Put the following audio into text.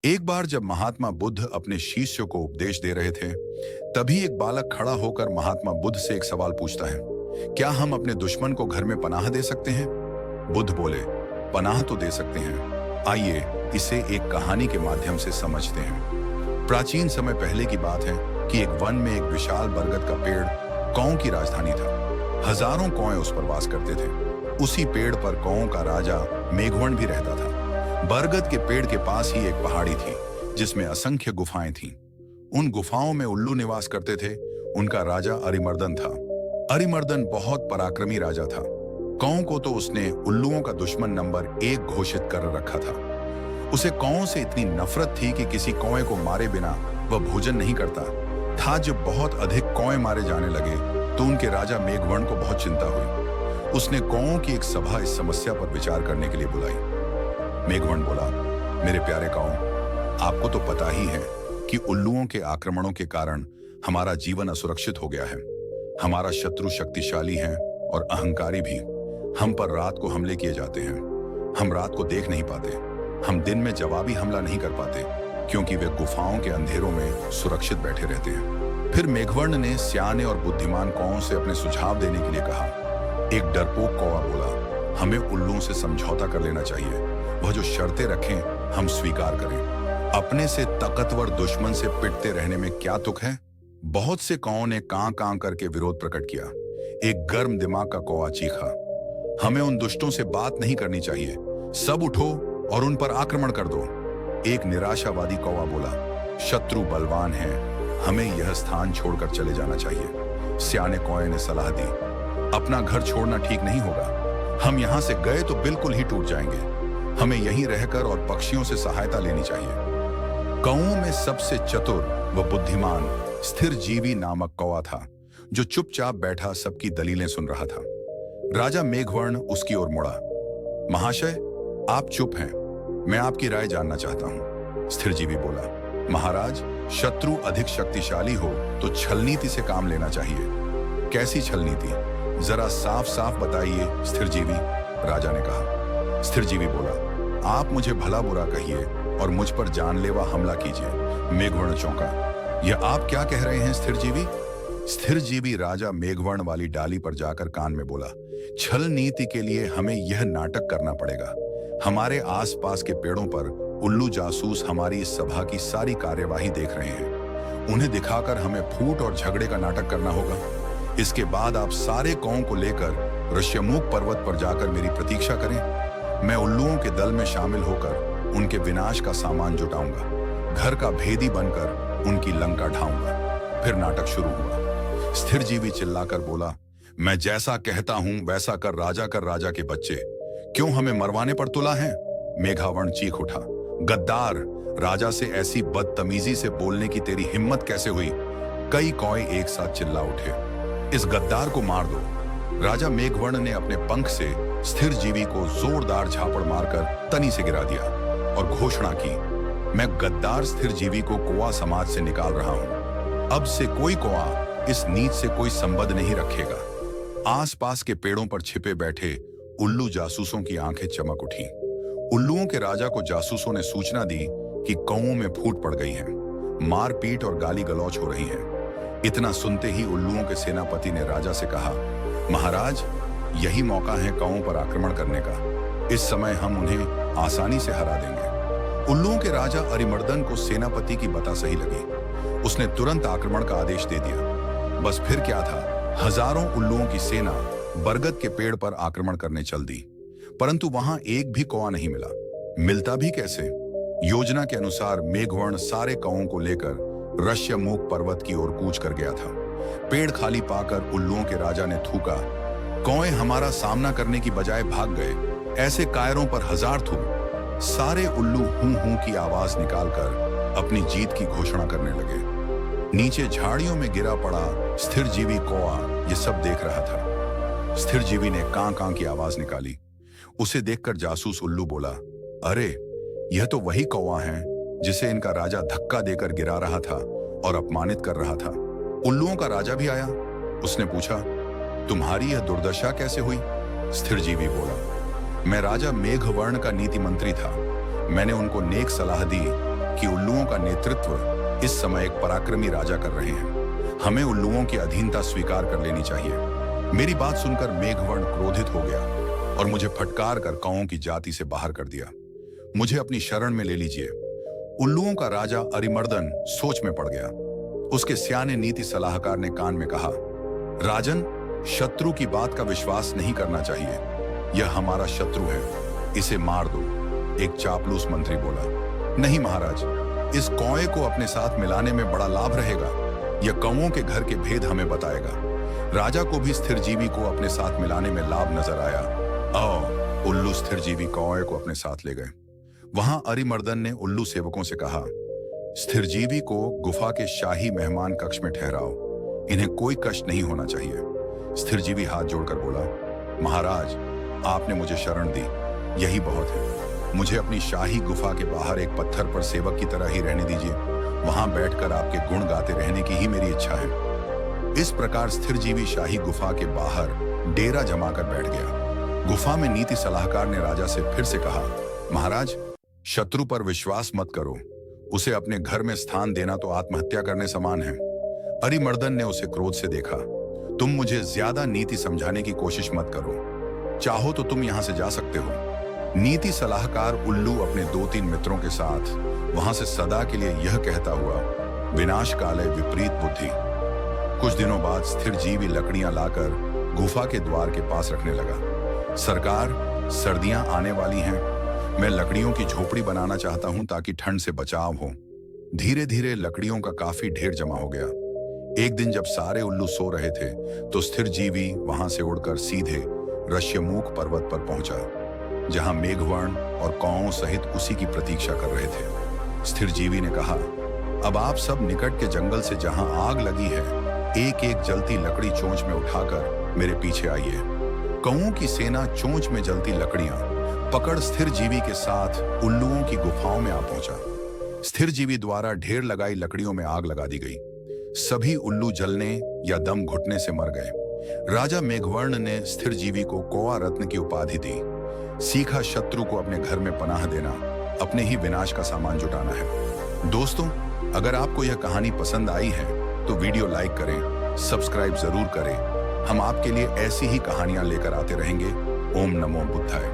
एक बार जब महात्मा बुद्ध अपने शिष्यों को उपदेश दे रहे थे, तभी एक बालक खड़ा होकर महात्मा बुद्ध से एक सवाल पूछता है। क्या हम अपने दुश्मन को घर में पनाह दे सकते हैं? बुद्ध बोले, पनाह तो दे सकते हैं। आइए इसे एक कहानी के माध्यम से समझते हैं। प्राचीन समय पहले की बात है कि एक वन में एक विशाल बरगद का पेड़ कौओं की राजधानी था। हजारों कौएं उस पर वास करते थे। उसी पेड़ पर कौओं का राजा मेघवर्ण भी रहता था। बरगद के पेड़ के पास ही एक पहाड़ी थी जिसमें असंख्य गुफाएं थीं। उन गुफाओं में उल्लू निवास करते थे। उनका राजा अरिमर्दन था। अरिमर्दन बहुत पराक्रमी राजा था। कौओं को तो उसने उल्लुओं का दुश्मन नंबर 1 घोषित कर रखा था। उसे कौओं से इतनी नफरत थी कि किसी कौए को मारे बिना वह भोजन नहीं करता था। जब बहुत अधिक कौएं मारे जाने लगे तो उनके राजा मेघवर्ण को बहुत चिंता हुई। उसने कौओं की एक सभा इस समस्या पर विचार करने के लिए बुलाई। मेघवर्ण बोला, मेरे प्यारे कौओं, आपको तो पता ही है कि उल्लुओं के आक्रमणों के कारण हमारा जीवन असुरक्षित हो गया है। हमारा शत्रु शक्तिशाली है और अहंकारी भी। हम पर रात को हमले किए जाते हैं। हम रात को देख नहीं पाते। हम दिन में जवाबी हमला नहीं कर पाते क्योंकि वे गुफाओं के अंधेरों में सुरक्षित बैठे रहते हैं। फिर मेघवर्ण ने सियाने और बुद्धिमान कौओं से अपने सुझाव देने के लिए कहा। एक डरपोक कौवा बोला, हमें उल्लुओं से समझौता कर लेना चाहिए। वह जो शर्तें रखें हम स्वीकार करें। अपने से ताकतवर दुश्मन से पिटते रहने में क्या तुक है? बहुत से कौओं ने कां कां करके विरोध प्रकट किया। एक गर्म दिमाग का कौवा चीखा, हमें उन दुष्टों से बात नहीं करनी चाहिए। सब उठो और उन पर आक्रमण कर दो। एक निराशावादी कौवा बोला, शत्रु बलवान है, हमें यह स्थान छोड़कर चले जाना चाहिए। सियाने कौए ने सलाह दी, अपना घर छोड़ना ठीक नहीं होगा। हम यहां से गए तो बिल्कुल ही टूट जाएंगे। हमें यहीं रहकर और पक्षियों से सहायता लेनी चाहिए। कौओं में सबसे चतुर व बुद्धिमान स्थिर जीवी नामक कौवा था जो चुपचाप बैठा सबकी दलीलें सुन रहा था। राजा मेघवर्ण उसकी ओर मुड़ा। महाशय, आप चुप हैं, मैं आपकी राय जानना चाहता हूं। स्थिर जीवी बोला, महाराज, शत्रु अधिक शक्तिशाली हो तो छल नीति से काम लेना चाहिए। कैसी छल नीति? जरा साफ साफ बताइए स्थिर जीवी, राजा ने कहा। स्थिर जीवी बोला, आप मुझे भला बुरा कहिए और मुझ पर जानलेवा हमला कीजिए। मेघवर्ण चौंका, यह आप क्या कह रहे हैं स्थिर जीवी? स्थिर जीवी राजा मेघवर्ण वाली डाली पर जाकर कान में बोला, छल नीति के लिए हमें यह नाटक करना पड़ेगा। हमारे आसपास के पेड़ों पर उल्लू जासूस हमारी इस सभा की सारी कार्यवाही देख रहे हैं। उन्हें दिखाकर हमें फूट और झगड़े का नाटक करना होगा। इसके बाद आप सारे कौओं को लेकर ऋष्यमुख पर्वत पर जाकर मेरी प्रतीक्षा करें। मैं उल्लुओं के दल में शामिल होकर उनके विनाश का सामान जुटाऊंगा। घर का भेदी बनकर उनकी लंका ढाऊंगा। फिर नाटक शुरू हुआ। स्थिर जीवी चिल्लाकर बोला, मैं जैसा कहता हूं वैसा कर राजा के बच्चे। क्यों हमें मरवाने पर तुला है? मेघावर्ण चीख उठा, गद्दार, राजा से ऐसी बदतमीजी से बोलने की तेरी हिम्मत कैसे हुई? कई कौए एक साथ चिल्ला उठे, इस गद्दार को मार दो। राजा मेघवर्ण ने अपने पंख से स्थिर जीवी को जोरदार झापड़ मारकर तनी से गिरा दिया और घोषणा की, मैं गद्दार स्थिर जीवी को कौवा समाज से निकाल रहा हूं। अब से कोई कौवा इस नीच से कोई संबंध नहीं रखेगा। आसपास के पेड़ों पर छिपे बैठे उल्लू जासूसों की आंखें चमक उठी। उल्लुओं के राजा को जासूसों ने सूचना दी कि कौओं में फूट पड़ गई है, मारपीट और गाली गलौच हो रही है। इतना सुनते ही उल्लुओं के सेनापति ने राजा से कहा, महाराज, यही मौका है कौओं पर आक्रमण करने का। इस समय हम उन्हें आसानी से हरा देंगे। उल्लुओं के राजा अरिमर्दन को सेनापति की बता सही लगी। उसने तुरंत आक्रमण का आदेश दे दिया। बस फिर क्या था, हजारों उल्लुओं की सेना बरगद के पेड़ पर आक्रमण करने चल दी, परंतु वहां एक भी कौवा नहीं मिला। मिलता भी कैसे? योजना के अनुसार मेघवर्ण सारे कौओं को लेकर ऋष्यमुख पर्वत की ओर कूच कर गया था। पेड़ खाली पाकर उल्लुओं के राजा ने थूका, कौएं हमारा सामना करने की बजाय भाग गए। ऐसे कायरों पर हजार थू। सारे उल्लू हूं हूं की आवाज निकालकर अपनी जीत की घोषणा करने लगे। नीचे झाड़ियों में गिरा पड़ा स्थिर जीवी कौआ ये सब देख रहा था। स्थिर जीवी ने कां कां की आवाज निकाली। उसे देखकर जासूस उल्लू बोला, अरे, यह तो वही कौआ है जिसे इनका राजा धक्का देकर गिरा रहा था और अपमानित कर रहा था। उल्लुओं का राजा भी आया। उसने पूछा, तुम्हारी यह दुर्दशा कैसे हुई? स्थिर जीवी बोला, मैं राजा मेघवर्ण का नीति मंत्री था। मैंने उनको नेक सलाह दी नेतृत्व इस समय एक पराक्रमी राजा कर रहे हैं। हमें उल्लुओं की अधीनता स्वीकार कर लेनी चाहिए। मेरी बात सुनकर मेघवर्ण क्रोधित हो गया और मुझे फटकार कर कौओं की जाति से बाहर कर दिया। मुझे अपनी शरण में ले लीजिए। उल्लुओं का राजा अरिमर्दन सोच में पड़ गया। उसके स्याने नीति सलाहकार ने कान में कहा, राजन, शत्रु की बात का विश्वास नहीं करना चाहिए। यह हमारा शत्रु है, इसे मार दो। एक चापलूस मंत्री बोला, नहीं महाराज, इस कौए को अपने साथ मिलाने में बड़ा लाभ रहेगा। यह कौओं के घर के भेद हमें बताएगा। राजा को भी स्थिरजीवी को अपने साथ मिलाने में लाभ नजर आया। उल्लू स्थिरजीवी कौए को अपने साथ ले गए। वहां अरिमर्दन ने उल्लू सेवकों से कहा, स्थिरजीवी को गुफा के शाही मेहमान कक्ष में ठहराओ। इन्हें कोई कष्ट नहीं होना चाहिए। स्थिरजीवी हाथ जोड़कर बोला, महाराज, आपने मुझे शरण दी, यही बहुत है। मुझे अपनी शाही गुफा के बाहर एक पत्थर पर सेवक की तरह ही रहने दीजिए। वहां बैठकर आपके गुण गाते रहने की ही मेरी इच्छा है। इस प्रकार स्थिरजीवी शाही गुफा के बाहर डेरा जमाकर बैठ गया। गुफा में नीति सलाहकार ने राजा से फिर से कहा, महाराज, शत्रु पर विश्वास मत करो। उसे अपने घर में स्थान देना तो आत्महत्या करने समान है। अरिमर्दन ने उसे क्रोध से देखा, तुम मुझे ज्यादा नीति समझाने की कोशिश मत करो। चाहो तो तुम यहां से जा सकते हो। नीति सलाहकार उल्लू अपने 2-3 मित्रों के साथ वहां से सदा के लिए यह कहता हुआ विनाश काले विपरीत बुद्धि। कुछ दिनों बाद स्थिरजीवी लकड़ियां लाकर गुफा के द्वार के पास रखने लगा। सरकार, सर्दियां आने वाली हैं। मैं लकड़ियों की झोपड़ी बनाना चाहता हूं ताकि ठंड से बचाव हो। धीरे धीरे लकड़ियों का काफी ढेर जमा हो गया। एक दिन जब सारे उल्लू सो रहे थे तो स्थिरजीवी वहां से उड़कर सीधे ऋष्यमुख पर्वत पर पहुंचा, जहां मेघवर्ण और कौओं सहित उसी की प्रतीक्षा कर रहे थे। स्थिरजीवी ने कहा, अब आप सब निकट के जंगल से जहां आग लगी है, एक एक जलती लकड़ी चोंच में उठाकर मेरे पीछे आइए। कौओं की सेना चोंच में जलती लकड़ियां पकड़ स्थिरजीवी के साथ उल्लुओं की गुफाओं में आ पहुंचा। स्थिरजीवी द्वारा ढेर लगाई लकड़ियों में आग लगा दी गई। सभी उल्लू जलने या दम घुटने से मर गए। राजा मेघवर्ण ने स्थिरजीवी को कौआ रत्न की उपाधि दी। सीखा, शत्रु को अपने घर में पनाह देना अपने ही विनाश का सामान जुटाना है। दोस्तों, अगर आपको यह कहानी पसंद आई है तो वीडियो लाइक करें, सब्सक्राइब जरूर करें। हम आपके लिए ऐसी ही कहानियां लेकर आते रहेंगे। ओम नमो बुद्धाय।